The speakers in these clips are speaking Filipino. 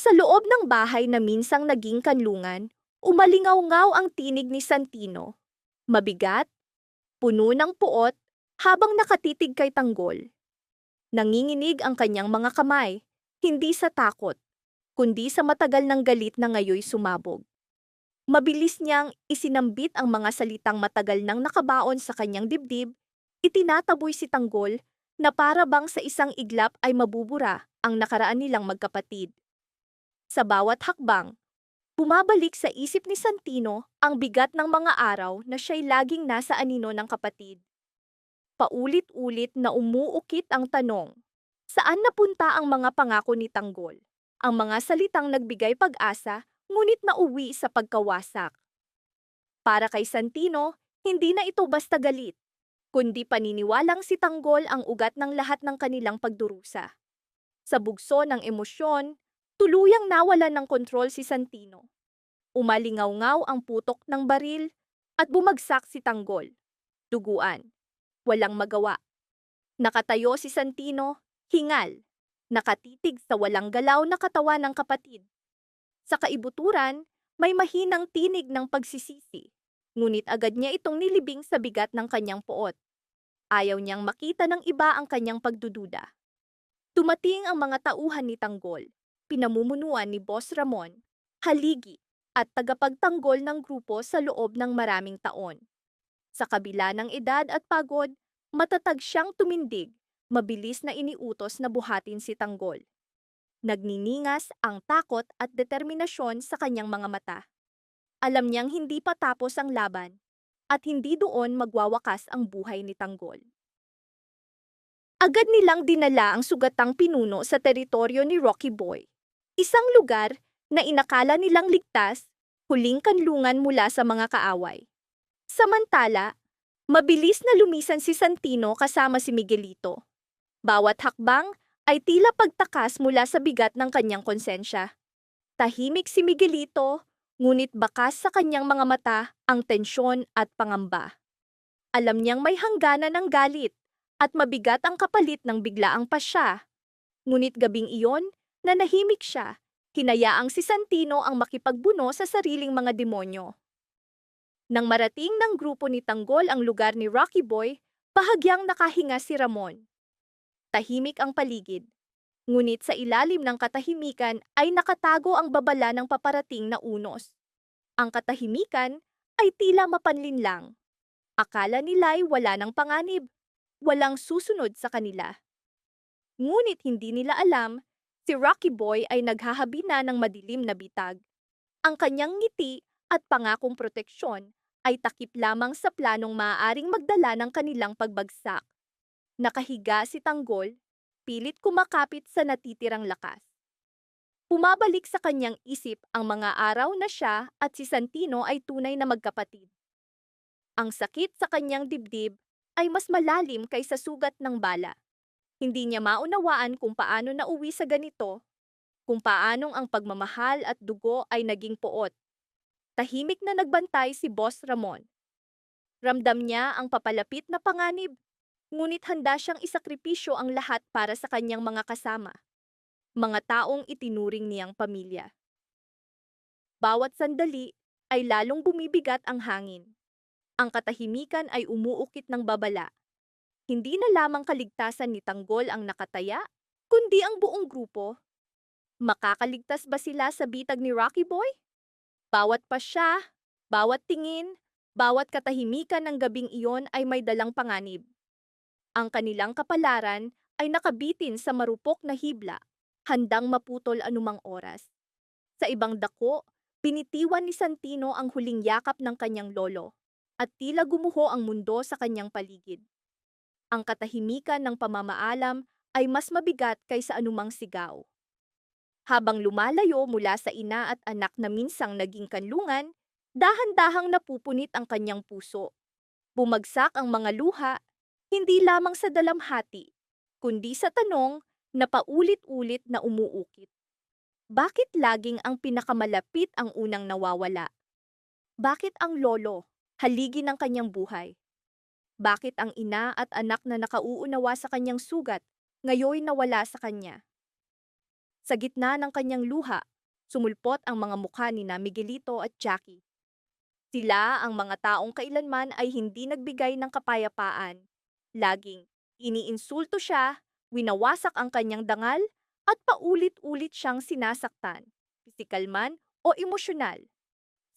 Sa loob ng bahay na minsang naging kanlungan, umalingaw-ngaw ang tinig ni Santino. Mabigat, puno ng puot, habang nakatitig kay Tanggol. Nanginginig ang kanyang mga kamay, hindi sa takot, kundi sa matagal ng galit na ngayoy sumabog. Mabilis niyang isinambit ang mga salitang matagal nang nakabaon sa kanyang dibdib, itinataboy si Tanggol na para bang sa isang iglap ay mabubura ang nakaraan nilang magkapatid. Sa bawat hakbang, bumabalik sa isip ni Santino ang bigat ng mga araw na siya'y laging nasa anino ng kapatid. Paulit-ulit na umuukit ang tanong, saan napunta ang mga pangako ni Tanggol? Ang mga salitang nagbigay pag-asa, ngunit nauwi sa pagkawasak. Para kay Santino, hindi na ito basta galit, kundi paniniwalang si Tanggol ang ugat ng lahat ng kanilang pagdurusa. Sa bugso ng emosyon, tuluyang nawalan ng kontrol si Santino. Umalingaw-ngaw ang putok ng baril at bumagsak si Tanggol. Duguan. Walang magawa. Nakatayo si Santino, hingal. Nakatitig sa walang galaw na katawan ng kapatid. Sa kaibuturan, may mahinang tinig ng pagsisisi. Ngunit agad niya itong nilibing sa bigat ng kanyang poot. Ayaw niyang makita ng iba ang kanyang pagdududa. Tumating ang mga tauhan ni Tanggol, pinamumunuan ni Boss Ramon, haligi, at tagapagtanggol ng grupo sa loob ng maraming taon. Sa kabila ng edad at pagod, matatag siyang tumindig, mabilis na iniutos na buhatin si Tanggol. Nagniningas ang takot at determinasyon sa kanyang mga mata. Alam niyang hindi pa tapos ang laban, at hindi doon magwawakas ang buhay ni Tanggol. Agad nilang dinala ang sugatang pinuno sa teritoryo ni Rocky Boy, isang lugar na inakala nilang ligtas, huling kanlungan mula sa mga kaaway. Samantala, mabilis na lumisan si Santino kasama si Miguelito. Bawat hakbang ay tila pagtakas mula sa bigat ng kanyang konsensya. Tahimik si Miguelito, ngunit bakas sa kanyang mga mata ang tensyon at pangamba. Alam niyang may hangganan ng galit at mabigat ang kapalit ng biglaang pasya. Ngunit gabing iyon, nanahimik siya, hinayaang si Santino ang makipagbuno sa sariling mga demonyo. Nang marating ng grupo ni Tanggol ang lugar ni Rocky Boy, bahagyang nakahinga si Ramon. Tahimik ang paligid, ngunit sa ilalim ng katahimikan ay nakatago ang babala ng paparating na unos. Ang katahimikan ay tila mapanlinlang. Akala nila'y wala ng panganib, walang susunod sa kanila. Ngunit hindi nila alam, si Rocky Boy ay naghahabi na ng madilim na bitag. Ang kanyang ngiti at pangakong proteksyon ay takip lamang sa planong maaaring magdala ng kanilang pagbagsak. Nakahiga si Tanggol, pilit kumakapit sa natitirang lakas. Pumabalik sa kanyang isip ang mga araw na siya at si Santino ay tunay na magkapatid. Ang sakit sa kanyang dibdib ay mas malalim kaysa sugat ng bala. Hindi niya maunawaan kung paano nauwi sa ganito, kung paanong ang pagmamahal at dugo ay naging poot. Tahimik na nagbantay si Boss Ramon. Ramdam niya ang papalapit na panganib, ngunit handa siyang isakripisyo ang lahat para sa kanyang mga kasama, mga taong itinuring niyang pamilya. Bawat sandali ay lalong bumibigat ang hangin. Ang katahimikan ay umuukit ng babala. Hindi na lamang kaligtasan ni Tanggol ang nakataya, kundi ang buong grupo. Makakaligtas ba sila sa bitag ni Rocky Boy? Bawat pasya, bawat tingin, bawat katahimikan ng gabing iyon ay may dalang panganib. Ang kanilang kapalaran ay nakabitin sa marupok na hibla, handang maputol anumang oras. Sa ibang dako, binitiwan ni Santino ang huling yakap ng kanyang lolo, at tila gumuho ang mundo sa kanyang paligid. Ang katahimikan ng pamamaalam ay mas mabigat kaysa anumang sigaw. Habang lumalayo mula sa ina at anak na minsang naging kanlungan, dahan-dahang napupunit ang kanyang puso. Bumagsak ang mga luha, hindi lamang sa dalamhati, kundi sa tanong na paulit-ulit na umuukit. Bakit laging ang pinakamalapit ang unang nawawala? Bakit ang lolo, haligi ng kanyang buhay? Bakit ang ina at anak na nakauunawa sa kanyang sugat, ngayon nawala sa kanya? Sa gitna ng kanyang luha, sumulpot ang mga mukha ni na Miguelito at Jackie. Sila ang mga taong kailanman ay hindi nagbigay ng kapayapaan. Laging iniinsulto siya, winawasak ang kanyang dangal, at paulit-ulit siyang sinasaktan, pisikal man o emosyonal.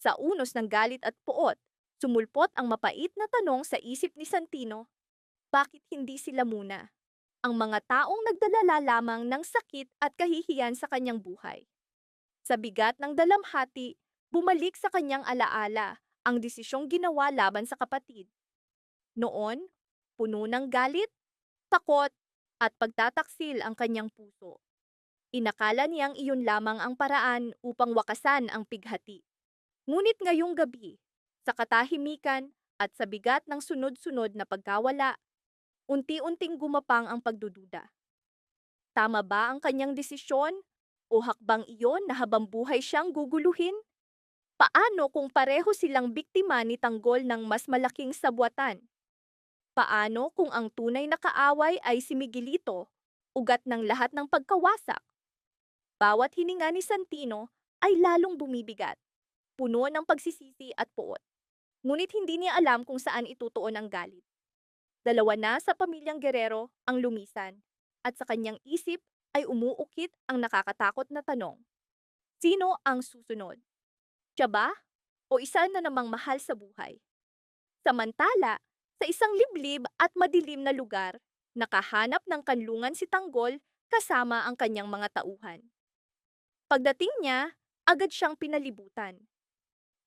Sa unos ng galit at puot, sumulpot ang mapait na tanong sa isip ni Santino, bakit hindi sila muna? Ang mga taong nagdalala lamang ng sakit at kahihiyan sa kanyang buhay. Sa bigat ng dalamhati, bumalik sa kanyang alaala ang desisyong ginawa laban sa kapatid. Noon, puno ng galit, takot, at pagtataksil ang kanyang puso. Inakala niyang iyon lamang ang paraan upang wakasan ang pighati. Ngunit ngayong gabi, sa katahimikan at sa bigat ng sunod-sunod na pagkawala, unti-unting gumapang ang pagdududa. Tama ba ang kanyang desisyon? O hakbang iyon na habang buhay siyang guguluhin? Paano kung pareho silang biktima ni Tanggol ng mas malaking sabwatan? Paano kung ang tunay na kaaway ay si Miguelito, ugat ng lahat ng pagkawasak? Bawat hininga ni Santino ay lalong bumibigat, puno ng pagsisisi at puot. Ngunit hindi niya alam kung saan itutuon ang galit. Dalawa na sa pamilyang Guerrero ang lumisan, at sa kanyang isip ay umuukit ang nakakatakot na tanong. Sino ang susunod? Siya ba? O isa na namang mahal sa buhay? Samantala, sa isang liblib at madilim na lugar, nakahanap ng kanlungan si Tanggol kasama ang kanyang mga tauhan. Pagdating niya, agad siyang pinalibutan.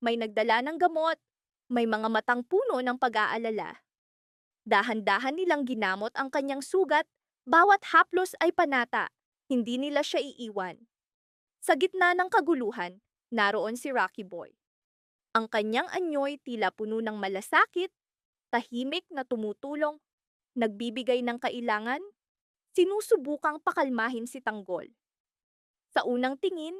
May nagdala ng gamot, may mga matang puno ng pag-aalala. Dahan-dahan nilang ginamot ang kanyang sugat, bawat haplos ay panata, hindi nila siya iiwan. Sa gitna ng kaguluhan, naroon si Rocky Boy. Ang kanyang anyoy tila puno ng malasakit, tahimik na tumutulong, nagbibigay ng kailangan, sinusubukang pakalmahin si Tanggol. Sa unang tingin,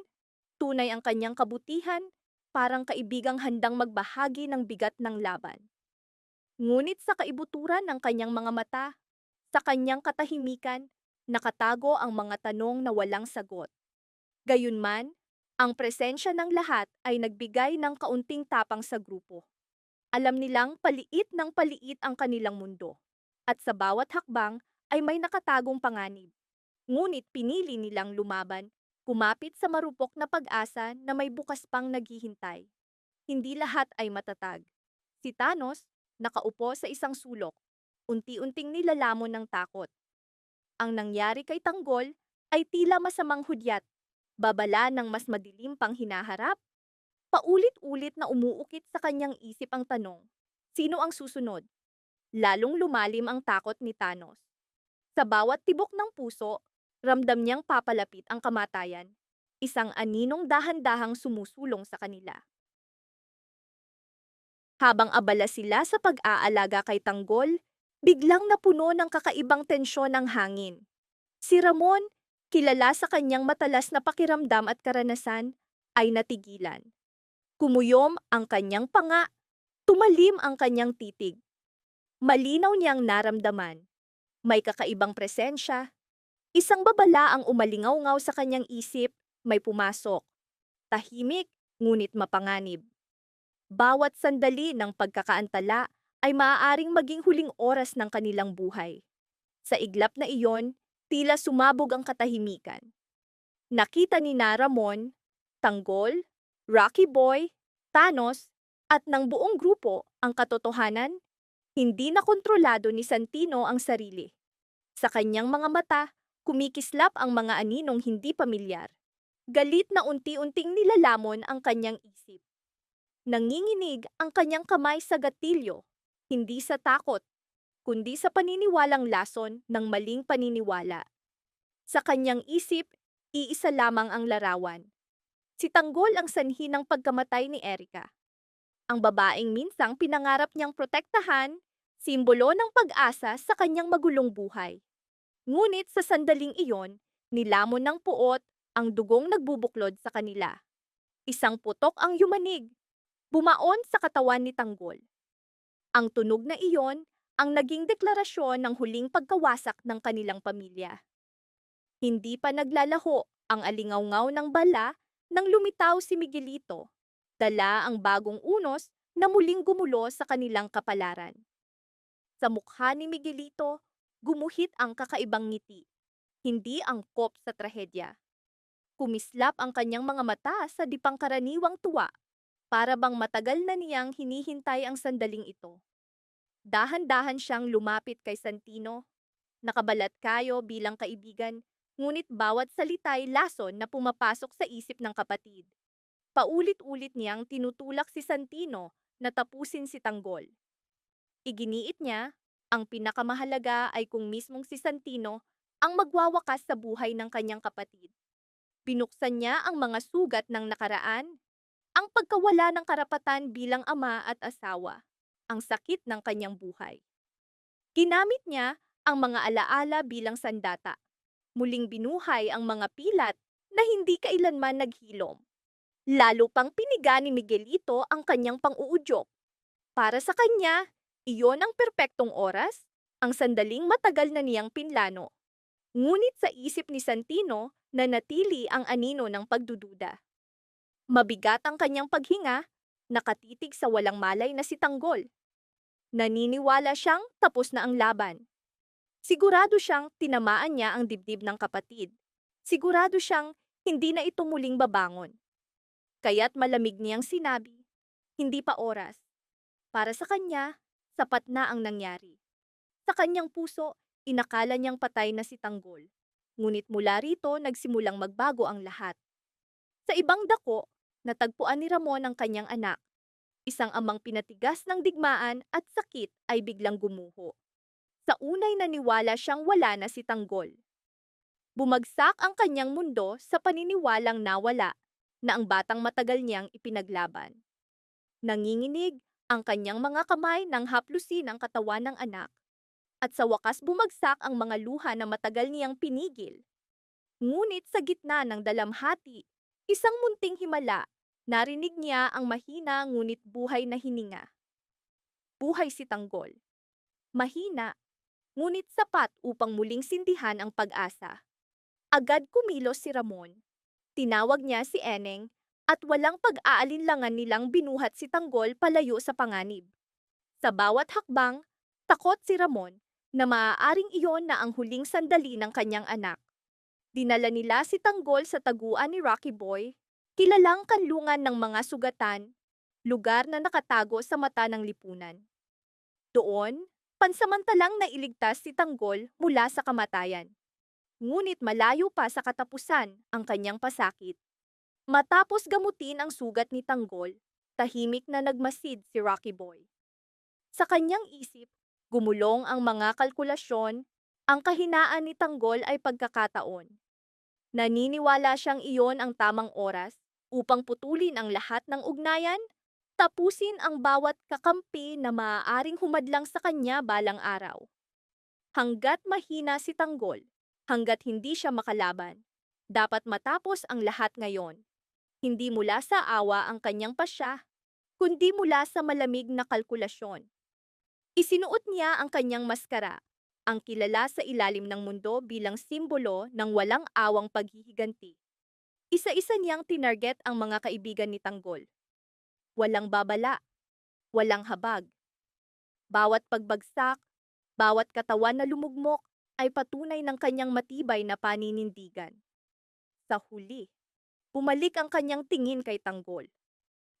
tunay ang kanyang kabutihan, parang kaibigang handang magbahagi ng bigat ng laban. Ngunit sa kaibuturan ng kanyang mga mata, sa kanyang katahimikan, nakatago ang mga tanong na walang sagot. Gayunman, ang presensya ng lahat ay nagbigay ng kaunting tapang sa grupo. Alam nilang paliit ng paliit ang kanilang mundo, at sa bawat hakbang ay may nakatagong panganib. Ngunit pinili nilang lumaban, kumapit sa marupok na pag-asa na may bukas pang naghihintay. Hindi lahat ay matatag. Si Thanos, nakaupo sa isang sulok, unti-unting nilalamon ng takot. Ang nangyari kay Tanggol ay tila masamang hudyat, babala ng mas madilim pang hinaharap. Paulit-ulit na umuukit sa kanyang isip ang tanong, sino ang susunod? Lalong lumalim ang takot ni Thanos. Sa bawat tibok ng puso, ramdam niyang papalapit ang kamatayan, isang aninong dahan-dahang sumusulong sa kanila. Habang abala sila sa pag-aalaga kay Tanggol, biglang napuno ng kakaibang tensyon ang hangin. Si Ramon, kilala sa kanyang matalas na pakiramdam at karanasan, ay natigilan. Kumuyom ang kanyang panga, tumalim ang kanyang titig. Malinaw niyang naramdaman. May kakaibang presensya. Isang babala ang umalingaw-ngaw sa kanyang isip, may pumasok. Tahimik, ngunit mapanganib. Bawat sandali ng pagkakaantala ay maaaring maging huling oras ng kanilang buhay. Sa iglap na iyon, tila sumabog ang katahimikan. Nakita ni na Ramon, Tanggol, Rocky Boy, Thanos, at ng buong grupo ang katotohanan, hindi na kontrolado ni Santino ang sarili. Sa kanyang mga mata, kumikislap ang mga aninong hindi pamilyar. Galit na unti-unting nilalamon ang kanyang isip. Nanginginig ang kanyang kamay sa gatilyo, hindi sa takot, kundi sa paniniwalang lason ng maling paniniwala. Sa kanyang isip, iisa lamang ang larawan. Si Tanggol ang sanhi ng pagkamatay ni Erica. Ang babaeng minsang pinangarap niyang protektahan, simbolo ng pag-asa sa kanyang magulong buhay. Ngunit sa sandaling iyon, nilamon ng puot ang dugong nagbubuklod sa kanila. Isang putok ang yumanig, bumaon sa katawan ni Tanggol. Ang tunog na iyon ang naging deklarasyon ng huling pagkawasak ng kanilang pamilya. Hindi pa naglalaho Ang alingawngaw ng bala nang lumitaw si Miguelito, dala ang bagong unos na muling gumulo sa kanilang kapalaran. Sa mukha ni Miguelito, gumuhit ang kakaibang ngiti, hindi angkop sa trahedya. Kumislap ang kanyang mga mata sa di pangkaraniwang tuwa, para bang matagal na niyang hinihintay ang sandaling ito. Dahan-dahan siyang lumapit kay Santino. Nakabalat kayo bilang kaibigan, ngunit bawat salita'y lason na pumapasok sa isip ng kapatid. Paulit-ulit niyang tinutulak si Santino na tapusin si Tanggol. Iginiit niya, ang pinakamahalaga ay kung mismong si Santino ang magwawakas sa buhay ng kanyang kapatid. Binuksan niya ang mga sugat ng nakaraan, ang pagkawala ng karapatan bilang ama at asawa, ang sakit ng kanyang buhay. Ginamit niya ang mga alaala bilang sandata. Muling binuhay ang mga pilat na hindi kailanman naghilom. Lalo pang piniga ni Miguelito ang kanyang pang-uudyok. Para sa kanya, iyon ang perpektong oras, ang sandaling matagal na niyang pinlano. Ngunit sa isip ni Santino, nanatili ang anino ng pagdududa. Mabigat ang kanyang paghinga, nakatitig sa walang malay na si Tanggol. Naniniwala siyang tapos na ang laban. Sigurado siyang tinamaan niya ang dibdib ng kapatid. Sigurado siyang hindi na ito muling babangon. Kaya't malamig niyang sinabi, hindi pa oras. Para sa kanya, sapat na ang nangyari. Sa kanyang puso, inakala niyang patay na si Tanggol. Ngunit mula rito, nagsimulang magbago ang lahat. Sa ibang dako, natagpuan ni Ramon ang kanyang anak. Isang amang pinatigas ng digmaan at sakit ay biglang gumuho. Sa unay naniwala siyang wala na si Tanggol. Bumagsak ang kanyang mundo sa paniniwalang nawala na ang batang matagal niyang ipinaglaban. Nanginginig ang kanyang mga kamay nang haplusin ang katawan ng anak. At sa wakas bumagsak ang mga luha na matagal niyang pinigil. Ngunit sa gitna ng dalamhati, isang munting himala, narinig niya ang mahina ngunit buhay na hininga. Buhay si Tanggol. Mahina, ngunit sapat upang muling sindihan ang pag-asa. Agad kumilos si Ramon. Tinawag niya si Eneng at walang pag-aalinlangan nilang binuhat si Tanggol palayo sa panganib. Sa bawat hakbang, takot si Ramon na maaaring iyon na ang huling sandali ng kanyang anak. Dinala nila si Tanggol sa taguan ni Rocky Boy, kilalang kanlungan ng mga sugatan, lugar na nakatago sa mata ng lipunan. Doon, pansamantalang nailigtas si Tanggol mula sa kamatayan. Ngunit malayo pa sa katapusan ang kanyang pasakit. Matapos gamutin ang sugat ni Tanggol, tahimik na nagmasid si Rocky Boy. Sa kanyang isip, gumulong ang mga kalkulasyon, ang kahinaan ni Tanggol ay pagkakataon. Naniniwala siyang iyon ang tamang oras upang putulin ang lahat ng ugnayan, tapusin ang bawat kakampi na maaaring humadlang sa kanya balang araw. Hanggat mahina si Tanggol, hanggat hindi siya makalaban, dapat matapos ang lahat ngayon. Hindi mula sa awa ang kanyang pasya, kundi mula sa malamig na kalkulasyon. Isinuot niya ang kanyang maskara, ang kilala sa ilalim ng mundo bilang simbolo ng walang awang paghihiganti. Isa-isa niyang tinarget ang mga kaibigan ni Tanggol. Walang babala, walang habag. Bawat pagbagsak, bawat katawan na lumugmok ay patunay ng kanyang matibay na paninindigan. Sa huli, bumalik ang kanyang tingin kay Tanggol.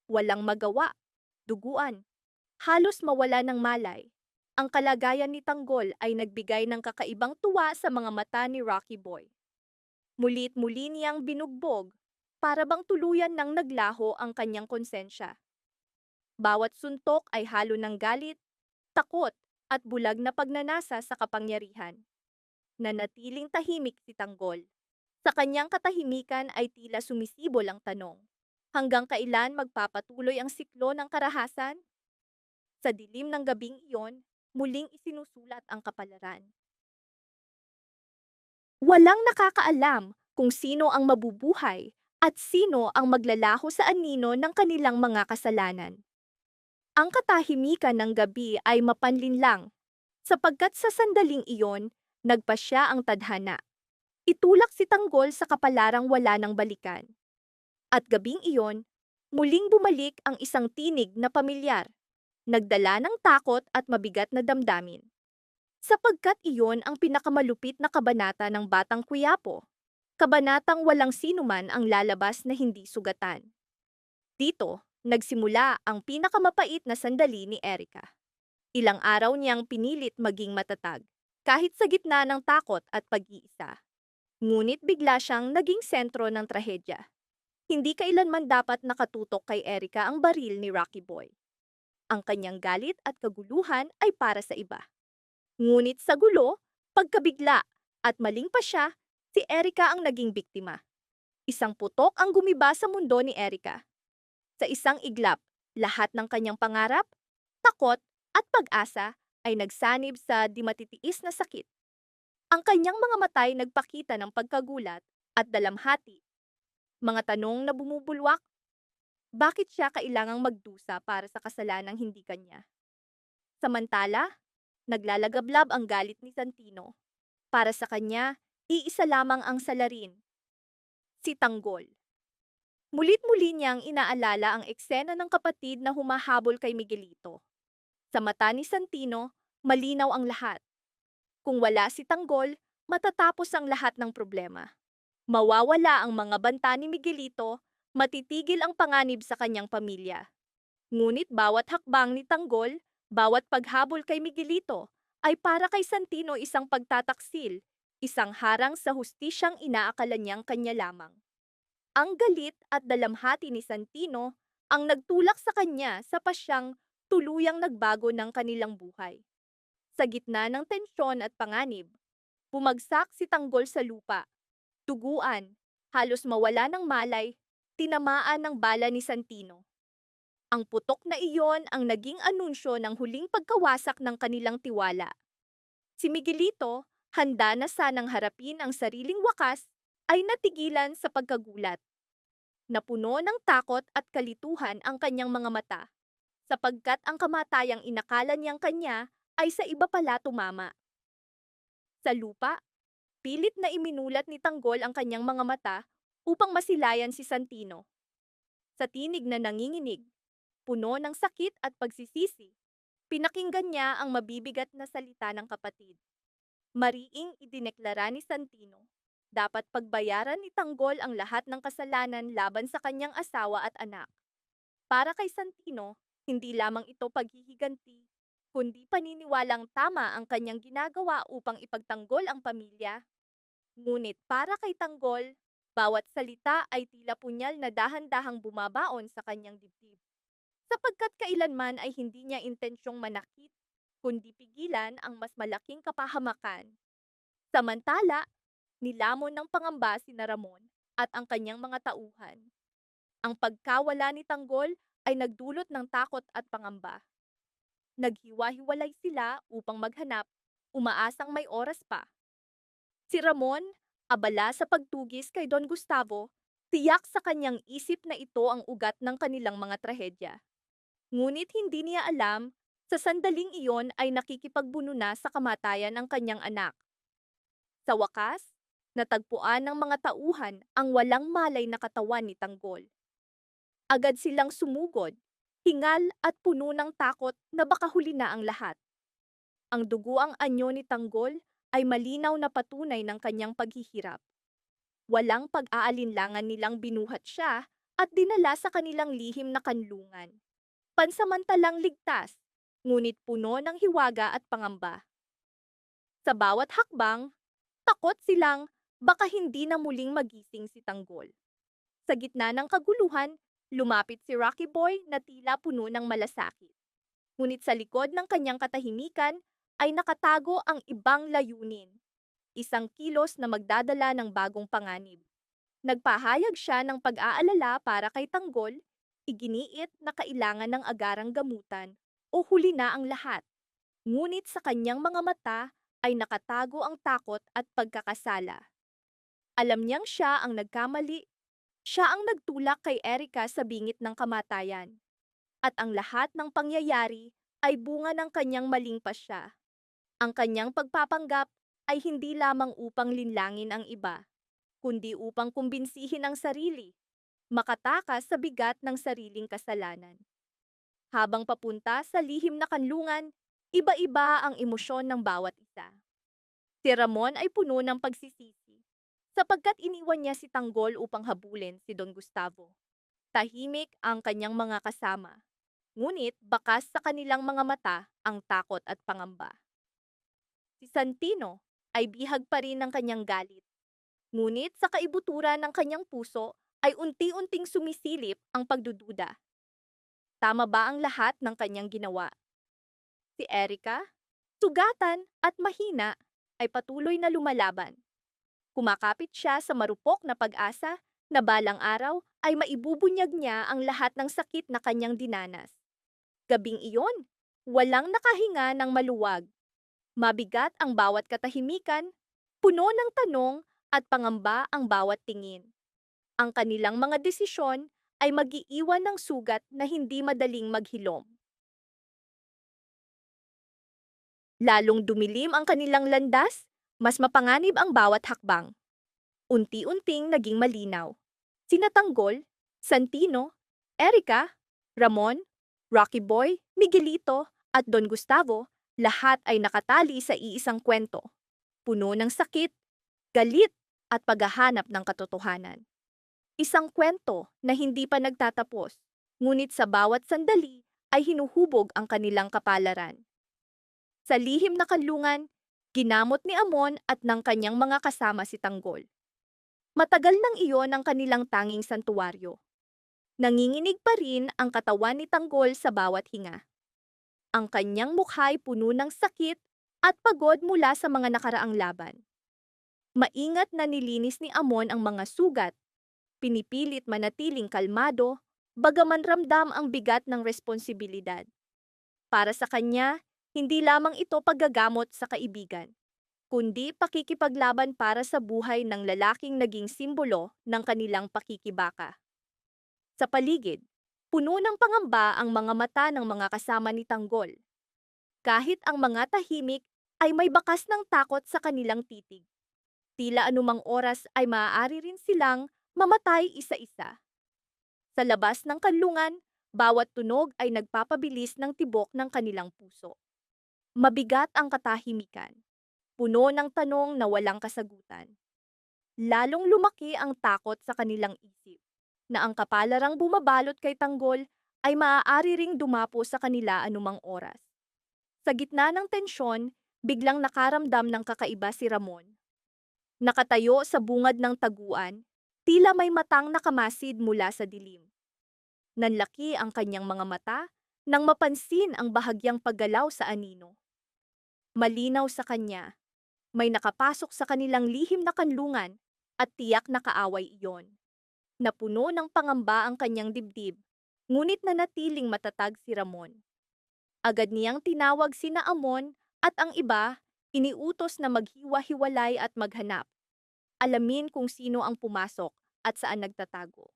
Walang magawa, duguan, halos mawala ng malay. Ang kalagayan ni Tanggol ay nagbigay ng kakaibang tuwa sa mga mata ni Rocky Boy. Muli't muli niyang binugbog, para bang tuluyan nang naglaho ang kanyang konsensya. Bawat suntok ay halo ng galit, takot, at bulag na pagnanasa sa kapangyarihan. Nanatiling tahimik si Tanggol. Sa kanyang katahimikan ay tila sumisibol ang tanong. Hanggang kailan magpapatuloy ang siklo ng karahasan? Sa dilim ng gabing iyon, muling isinusulat ang kapalaran. Walang nakakaalam kung sino ang mabubuhay at sino ang maglalaho sa anino ng kanilang mga kasalanan. Ang katahimikan ng gabi ay mapanlinlang, sapagkat sa sandaling iyon, nagpasya ang tadhana. Itulak si Tanggol sa kapalarang wala ng balikan. At gabing iyon, muling bumalik ang isang tinig na pamilyar, nagdala ng takot at mabigat na damdamin. Sapagkat iyon ang pinakamalupit na kabanata ng Batang Quiapo, kabanatang walang sinuman ang lalabas na hindi sugatan. Dito, nagsimula ang pinakamapait na sandali ni Erica. Ilang araw niyang pinilit maging matatag, kahit sa gitna ng takot at pag-iisa. Ngunit bigla siyang naging sentro ng trahedya. Hindi kailanman dapat nakatutok kay Erica ang baril ni Rocky Boy. Ang kanyang galit at kaguluhan ay para sa iba. Ngunit sa gulo, pagkabigla at maling pa siya, si Erica ang naging biktima. Isang putok ang gumiba sa mundo ni Erica. Sa isang iglap, lahat ng kanyang pangarap, takot at pag-asa ay nagsanib sa di matitiis na sakit. Ang kanyang mga mata ay nagpakita ng pagkagulat at dalamhati. Mga tanong na bumubulwak, bakit siya kailangang magdusa para sa kasalanang hindi kanya? Samantala, naglalagablab ang galit ni Santino. Para sa kanya, iisa lamang ang salarin, si Tanggol. Mulit-muli niyang inaalala ang eksena ng kapatid na humahabol kay Miguelito. Sa mata ni Santino, malinaw ang lahat. Kung wala si Tanggol, matatapos ang lahat ng problema. Mawawala ang mga banta ni Miguelito, matitigil ang panganib sa kanyang pamilya. Ngunit bawat hakbang ni Tanggol, bawat paghabol kay Miguelito, ay para kay Santino isang pagtataksil, isang harang sa hustisyang inaakala niyang kanya lamang. Ang galit at dalamhati ni Santino ang nagtulak sa kanya sa pasyang tuluyang nagbago ng kanilang buhay. Sa gitna ng tensyon at panganib, bumagsak si Tanggol sa lupa. Tuguan, halos mawala ng malay, tinamaan ng bala ni Santino. Ang putok na iyon ang naging anunsyo ng huling pagkawasak ng kanilang tiwala. Si Miguelito, handa na sanang harapin ang sariling wakas, ay natigilan sa pagkagulat. Napuno ng takot at kalituhan ang kanyang mga mata, sapagkat ang kamatayang inakala niyang kanya ay sa iba pala tumama. Sa lupa, pilit na iminulat ni Tanggol ang kanyang mga mata upang masilayan si Santino. Sa tinig na nanginginig, puno ng sakit at pagsisisi, pinakinggan niya ang mabibigat na salita ng kapatid. Mariing idineklara ni Santino, dapat pagbayaran ni Tanggol ang lahat ng kasalanan laban sa kanyang asawa at anak. Para kay Santino, hindi lamang ito paghihiganti, kundi paniniwalang tama ang kanyang ginagawa upang ipagtanggol ang pamilya. Ngunit para kay Tanggol, bawat salita ay tila punyal na dahan-dahang bumabaon sa kanyang dibdib. Sapagkat kailanman ay hindi niya intensyong manakit, kundi pigilan ang mas malaking kapahamakan. Samantala, nilamon ng pangamba si Ramon at ang kanyang mga tauhan. Ang pagkawala ni Tanggol ay nagdulot ng takot at pangamba. Naghiwa-hiwalay sila upang maghanap, umaasang may oras pa. Si Ramon, abala sa pagtugis kay Don Gustavo, tiyak sa kanyang isip na ito ang ugat ng kanilang mga trahedya. Ngunit hindi niya alam, sa sandaling iyon ay nakikipagbuno na sa kamatayan ang kanyang anak. Sa wakas, natagpuan ng mga tauhan ang walang malay na katawan ni Tanggol. Agad silang sumugod, hingal at puno ng takot na baka huli na ang lahat. Ang duguang anyo ni Tanggol ay malinaw na patunay ng kanyang paghihirap. Walang pag-aalinlangan nilang binuhat siya at dinala sa kanilang lihim na kanlungan. Pansamantalang ligtas, ngunit puno ng hiwaga at pangamba. Sa bawat hakbang, takot silang baka hindi na muling magising si Tanggol. Sa gitna ng kaguluhan, lumapit si Rocky Boy na tila puno ng malasakit. Ngunit sa likod ng kanyang katahimikan ay nakatago ang ibang layunin. Isang kilos na magdadala ng bagong panganib. Nagpahayag siya ng pag-aalala para kay Tanggol, iginiit na kailangan ng agarang gamutan o huli na ang lahat. Ngunit sa kanyang mga mata ay nakatago ang takot at pagkakasala. Alam niyang siya ang nagkamali, siya ang nagtulak kay Erica sa bingit ng kamatayan. At ang lahat ng pangyayari ay bunga ng kanyang maling pasya. Ang kanyang pagpapanggap ay hindi lamang upang linlangin ang iba, kundi upang kumbinsihin ang sarili, makatakas sa bigat ng sariling kasalanan. Habang papunta sa lihim na kanlungan, iba-iba ang emosyon ng bawat isa. Si Ramon ay puno ng pagsisisi, sapagkat iniwan niya si Tanggol upang habulin si Don Gustavo. Tahimik ang kanyang mga kasama, ngunit bakas sa kanilang mga mata ang takot at pangamba. Si Santino ay bihag pa rin ng kanyang galit, ngunit sa kaibuturan ng kanyang puso ay unti-unting sumisilip ang pagdududa. Tama ba ang lahat ng kanyang ginawa? Si Erica, sugatan at mahina, ay patuloy na lumalaban. Kumakapit siya sa marupok na pag-asa na balang araw ay maibubunyag niya ang lahat ng sakit na kanyang dinanas. Gabing iyon, walang nakahinga ng maluwag. Mabigat ang bawat katahimikan, puno ng tanong at pangamba ang bawat tingin. Ang kanilang mga desisyon ay mag-iiwan ng sugat na hindi madaling maghilom. Lalong dumilim ang kanilang landas, mas mapanganib ang bawat hakbang. Unti-unting naging malinaw. Sina Tanggol, Santino, Erica, Ramon, Rocky Boy, Miguelito at Don Gustavo, lahat ay nakatali sa iisang kwento. Puno ng sakit, galit at paghahanap ng katotohanan. Isang kwento na hindi pa nagtatapos, ngunit sa bawat sandali ay hinuhubog ang kanilang kapalaran. Sa lihim na kanlungan, ginamot ni Amon at ng kanyang mga kasama si Tanggol. Matagal nang iyon ang kanilang tanging santuwaryo. Nanginginig pa rin ang katawan ni Tanggol sa bawat hinga. Ang kanyang mukha'y puno ng sakit at pagod mula sa mga nakaraang laban. Maingat na nilinis ni Amon ang mga sugat, pinipilit manatiling kalmado, bagaman ramdam ang bigat ng responsibilidad. Para sa kanya, hindi lamang ito paggagamot sa kaibigan, kundi pakikipaglaban para sa buhay ng lalaking naging simbolo ng kanilang pakikibaka. Sa paligid, puno ng pangamba ang mga mata ng mga kasama ni Tanggol. Kahit ang mga tahimik ay may bakas ng takot sa kanilang titig. Tila anumang oras ay maaari rin silang mamatay isa-isa. Sa labas ng kanlungan, bawat tunog ay nagpapabilis ng tibok ng kanilang puso. Mabigat ang katahimikan, puno ng tanong na walang kasagutan. Lalong lumaki ang takot sa kanilang isip, na ang kapalarang bumabalot kay Tanggol ay maaari ring dumapo sa kanila anumang oras. Sa gitna ng tensyon, biglang nakaramdam ng kakaiba si Ramon. Nakatayo sa bungad ng taguan, tila may matang nakamasid mula sa dilim. Nanlaki ang kanyang mga mata nang mapansin ang bahagyang paggalaw sa anino. Malinaw sa kanya, may nakapasok sa kanilang lihim na kanlungan at tiyak na kaaway iyon. Napuno ng pangamba ang kanyang dibdib, ngunit nanatiling matatag si Ramon. Agad niyang tinawag sina Amon at ang iba, iniutos na maghiwa-hiwalay at maghanap. Alamin kung sino ang pumasok at saan nagtatago.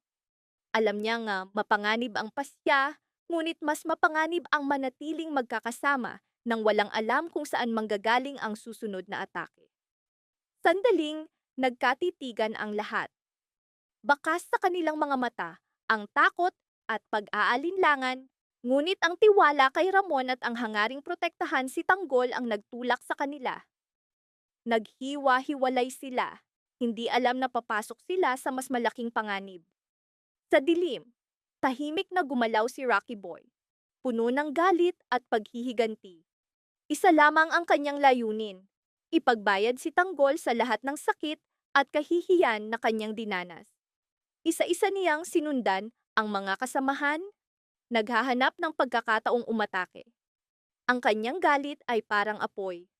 Alam niya nga mapanganib ang pasya, ngunit mas mapanganib ang manatiling magkakasama nang walang alam kung saan manggagaling ang susunod na atake. Sandaling, nagkatitigan ang lahat. Bakas sa kanilang mga mata ang takot at pag-aalinlangan, ngunit ang tiwala kay Ramon at ang hangaring protektahan si Tanggol ang nagtulak sa kanila. Naghiwa-hiwalay sila, hindi alam na papasok sila sa mas malaking panganib. Sa dilim, tahimik na gumalaw si Rocky Boy, puno ng galit at paghihiganti. Isa lamang ang kanyang layunin, ipagbayad si Tanggol sa lahat ng sakit at kahihiyan na kanyang dinanas. Isa-isa niyang sinundan ang mga kasamahan, naghahanap ng pagkakataong umatake. Ang kanyang galit ay parang apoy,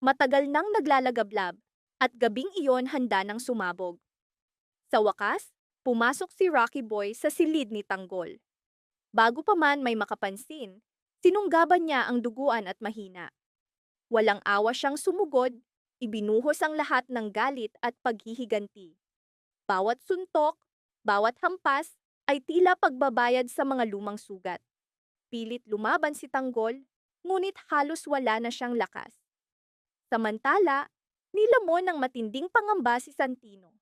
matagal nang naglalagablab, at gabing iyon handa ng sumabog. Sa wakas, pumasok si Rocky Boy sa silid ni Tanggol. Bago pa man may makapansin, sinunggaban niya ang duguan at mahina. Walang awa siyang sumugod, ibinuhos ang lahat ng galit at paghihiganti. Bawat suntok, bawat hampas, ay tila pagbabayad sa mga lumang sugat. Pilit lumaban si Tanggol, ngunit halos wala na siyang lakas. Samantala, Nilamon ng matinding pangamba si Santino.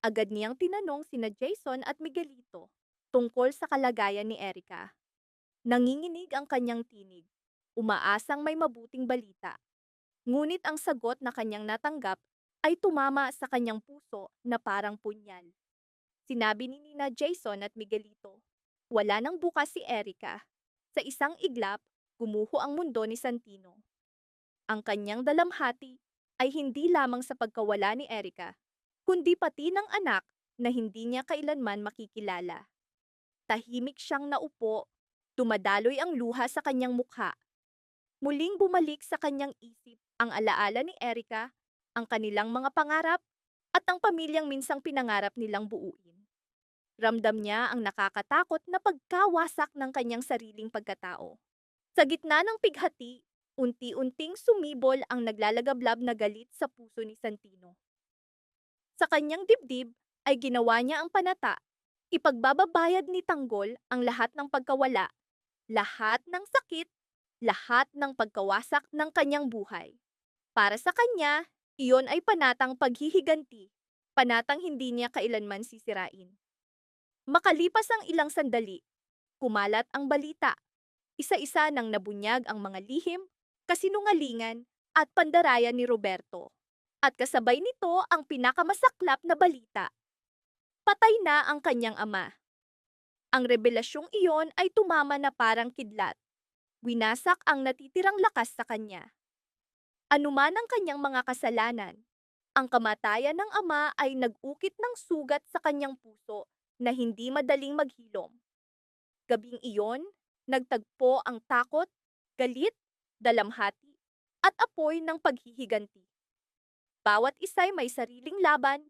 Agad niyang tinanong sina Jason at Miguelito tungkol sa kalagayan ni Erica. Nanginginig ang kanyang tinig, umaasang may mabuting balita. Ngunit ang sagot na kanyang natanggap ay tumama sa kanyang puso na parang punyal. Sinabi ni Nina Jason at Miguelito, wala nang bukas si Erica. Sa isang iglap, gumuho ang mundo ni Santino. Ang kanyang dalamhati ay hindi lamang sa pagkawala ni Erica, kundi pati ng anak na hindi niya kailanman makikilala. Tahimik siyang naupo, dumadaloy ang luha sa kanyang mukha. Muling bumalik sa kanyang isip ang alaala ni Erica, ang kanilang mga pangarap, at ang pamilyang minsang pinangarap nilang buuin. Ramdam niya ang nakakatakot na pagkawasak ng kanyang sariling pagkatao. Sa gitna ng pighati, unti-unting sumibol ang naglalagablab na galit sa puso ni Santino. Sa kanyang dibdib ay ginawa niya ang panata. Ipagbababayad ni Tanggol ang lahat ng pagkawala, lahat ng sakit, lahat ng pagkawasak ng kanyang buhay. Para sa kanya, iyon ay panatang paghihiganti, panatang hindi niya kailanman sisirain. Makalipas ang ilang sandali, kumalat ang balita. Isa-isa nang nabunyag ang mga lihim, kasinungalingan at pandarayan ni Roberto. At kasabay nito ang pinakamasaklap na balita. Patay na ang kanyang ama. Ang revelasyong iyon ay tumama na parang kidlat. Winasak ang natitirang lakas sa kanya. Anuman ang kanyang mga kasalanan, ang kamatayan ng ama ay nag-ukit ng sugat sa kanyang puso na hindi madaling maghilom. Gabing iyon, nagtagpo ang takot, galit, dalamhati, at apoy ng paghihiganti. Bawat isa'y may sariling laban,